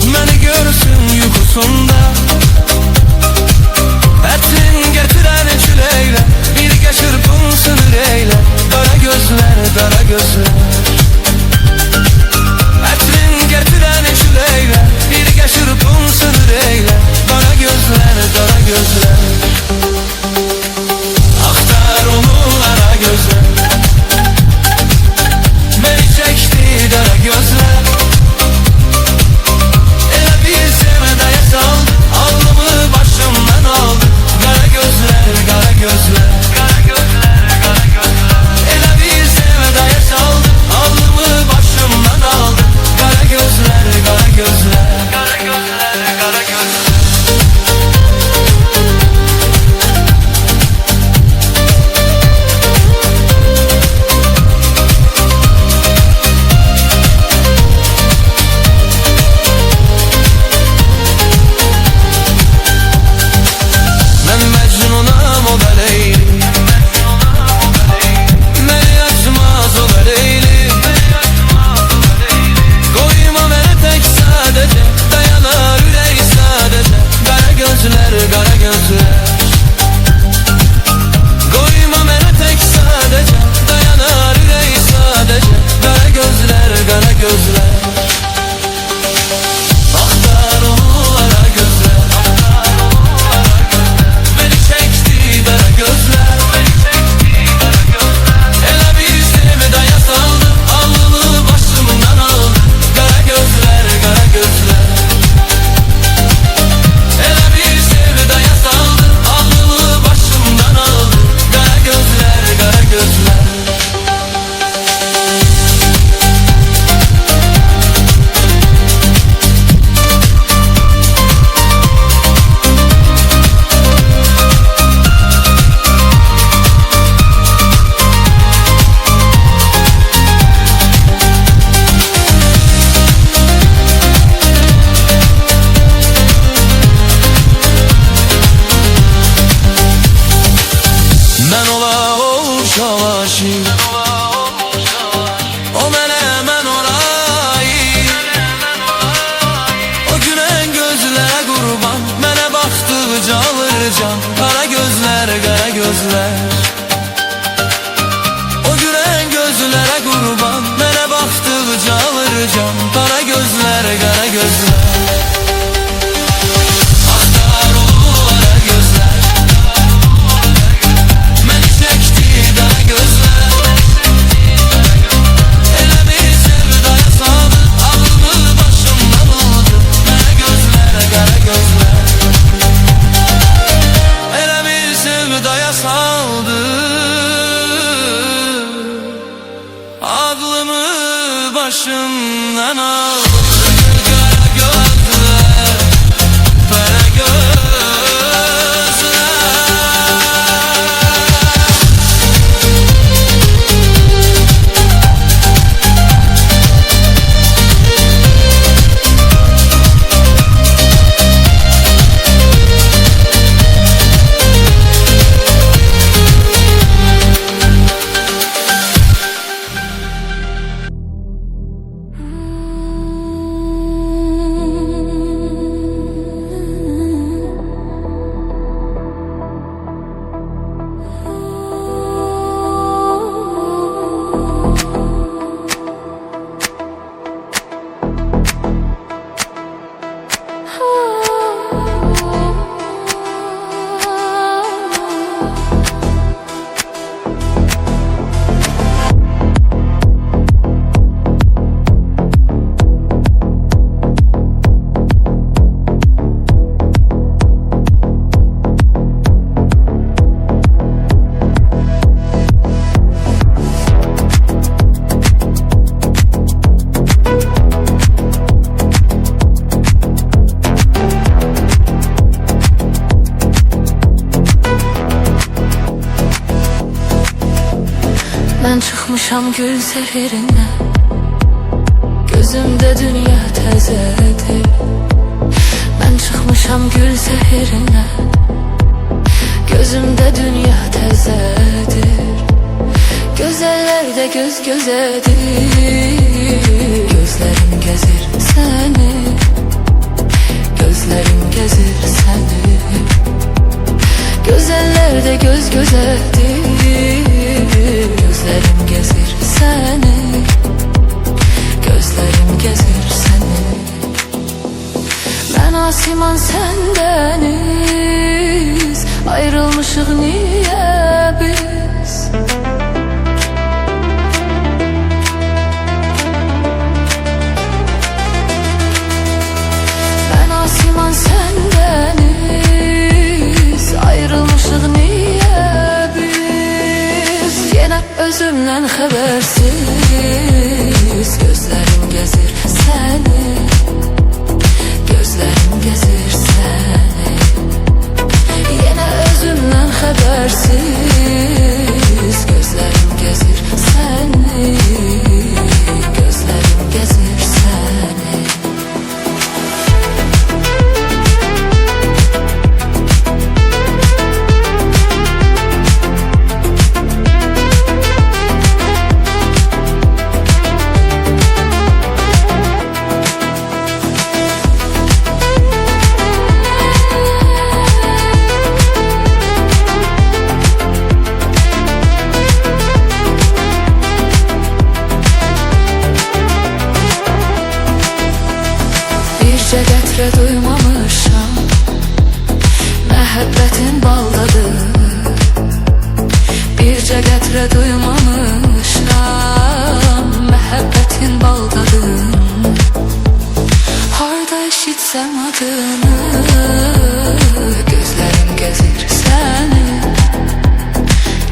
Məni görsün yuxusunda, ətin gətirən küləklə birgə çırpınsın ürəklə. Qara gözlər, qara gözlər, ətin gətirən küləklə birgə çırpınsın ürəklə. Qara gözlər, qara gözlər, axtar onu ara gözlər. Məni çəkdi qara gözlər, o mənə, mən olayım. O gülen gözlərə qurban, mənə baxdıqca alır can. Qara gözlər, qara gözlər, o gülen gözlərə qurban, mənə baxdıqca alır can. Qara gözlər, qara gözlər, başımdan aldı. Kara gözler, kara gözler. çıkmışam gül sehirine, gözümde dünya təzədir. Ben çıkmışam gül sehirine, gözümde dünya təzədir. Gözellerde göz gözedir, gözlerim gezir seni, gözlerim gezir seni. Gözellerde göz gözedir, gözlerim gezir seni, gözlerim gezir seni. Ben asiman sen deniz, ayrılmışık niye biz? Ben asiman sen deniz, ayrılmışık niye biz? Yine özümden habersiz, gözlerim gezir seni, gözlerim gezir seni. Yine özümden habersiz, gözlerim gezir seni, gözlerim gezir seni. Bircə qətrə duymamışam, məhəbbətin baldadır. Bircə qətrə duymamışam, məhəbbətin baldadır. Harda eşitsəm adını, gözlərim gəzir səni,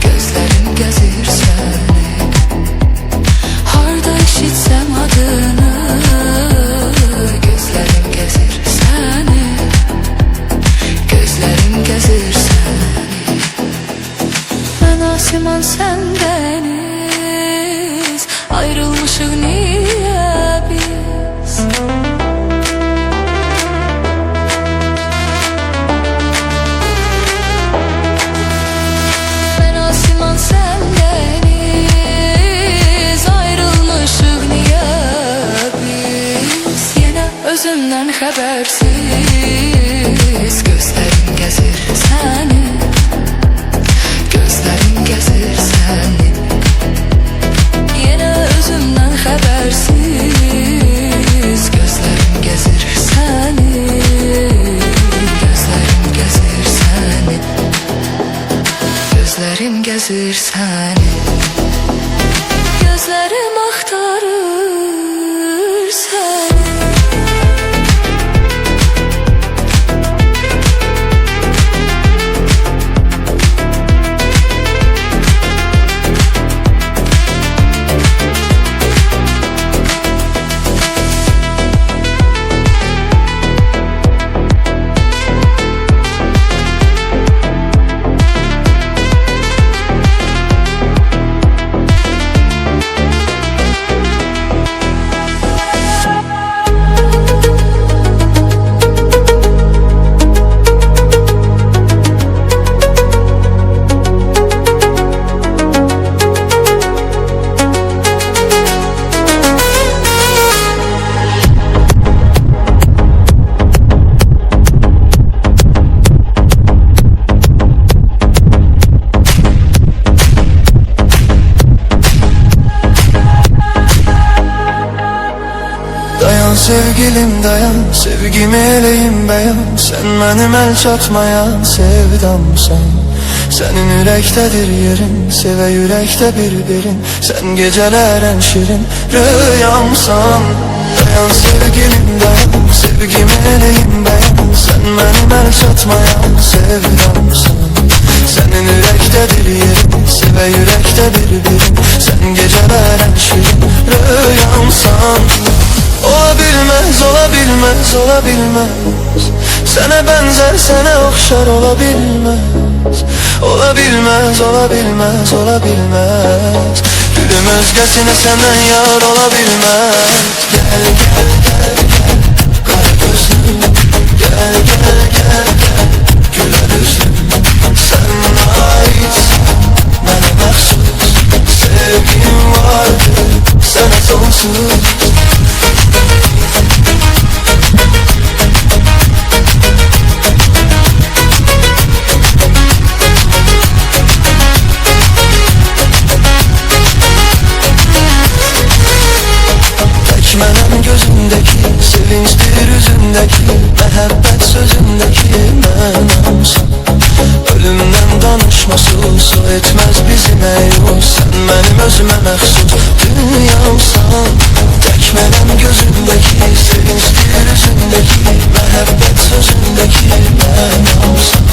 gözlərim gəzir səni. Harda eşitsəm adını, gözlerim gezir seni, gözlerim gezir seni. Ben asiman sen deniz, ayrılmışık niye biz? Ben asiman sen deniz, ayrılmışık niye biz? Yine özümden habersiz, gözlerim gezir seni, gözlerim gezir seni. Yine özümden habersiz, gözlerim gezir seni, gözlerim gezir seni, gözlerim gezir seni. Gözlerim aktarır seni. Sevgilim dayan, sevgimi eleyim beyan. Sen benim el çatmayan sevdamsan. Senin yürektedir yerin, seve yürekte bir. Sen gecelerin şirin rüyamsan. Dayan sevgilim dayan, sevgimi eleyim beyan. Sen benim el çatmayan sevdamsan. Senin yürektedir yerin, seve yürekte bir. Sen gecelerin şirin rüyamsan. Olabilmez, olabilmez, olabilmez. Sana benzer, sana okşar olabilmez. Olabilmez, olabilmez, olabilmez. Gülüm özgesine senden yar olabilmez. Gel gel gel gel kara gözlüm, gel gel gel gel güler yüzlüm. Sen aitsin bana mahsus, sevgim vardır sana sonsuz. Tekmelen gözündeki, sevinçtir yüzündeki, mehabbet sözündeki mənamsın. Ölümden danışmasız, o etmez bizim eyvuz. Sen benim özüme məxsus dünyamsan. Tekmelen gözündeki, sevinçtir yüzündeki, mehabbet sözündeki mənamsın.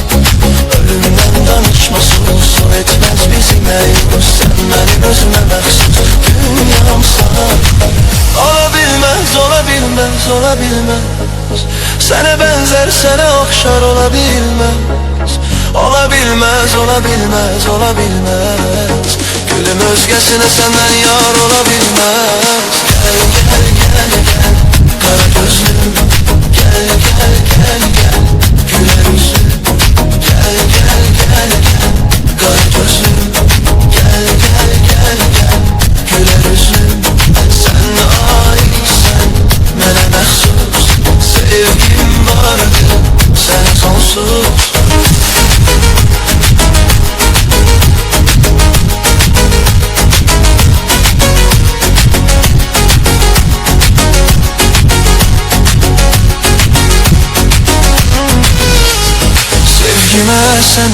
Ölümden danışmasız, o etmez bizim eyvuz. Sen benim özüme məxsus dünyamsan. Olabilmez, olabilmez, olabilmez. Sana benzer, sana okşar olabilmez. Olabilmez, olabilmez, olabilmez. Gülüm özgesine senden yar olabilmez. Gel gel gel gel kara gözlüm, gel gel gel gel güler yüzlüm. Gel gel gel gel kara gözlüm, gel gel gel gel güler yüzlüm. Sen aitsen mənə məxsus, sevgim vardır sənə sonsuz. Sevgimə sən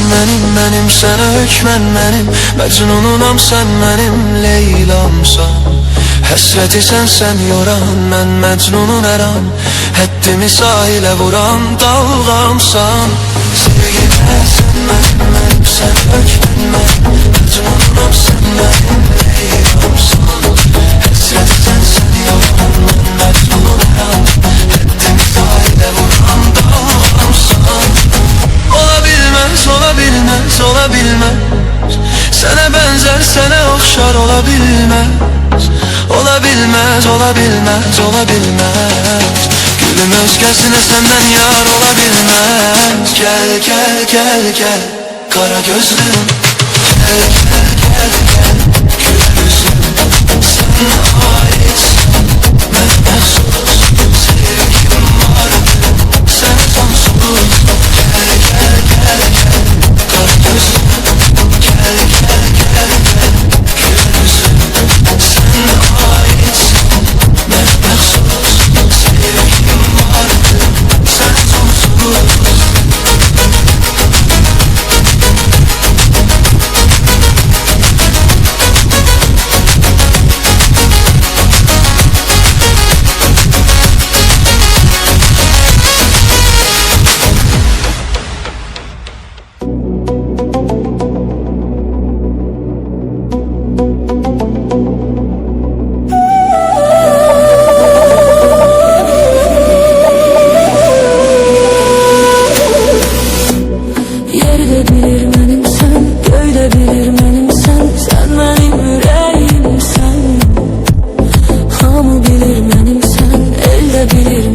mənim sənə hökmən mənim. Məcnununam sən mənim Leylamsan. Həsrəti sən yoran, mən məcnunun əram. Həddimi sahilə vuran dalğamsan. Sevgimə sən mənim sən hökmən mənim. Məcnununam sən mənim Leylamsan. Həsrəti sən yoran, mən məcnunun əram. Həddimi sahilə vuran dalğamsan. Olabilmez, olabilmez, olabilmez. Sana benzer, sana okşar olabilmez. Olabilmez, olabilmez, olabilmez. Gülüm özgesine senden yar olabilmez. Gel gel gel gel kara gözlüm, gel gel gel gel güler yüzlüm. Sen aitsin bana məxsus, sevgim vardır sana sonsuz. Gel gel gel gel kara gözlüm, gel gel gel gel güler yüzlüm. Sen aitsin bana məxsus, sevgim vardır sana sonsuz. Yerde bilir mənim sən, göydə bilir mənim sən. Sən mənim ürəyimsən. Hamı bilir mənim sən, elde bilir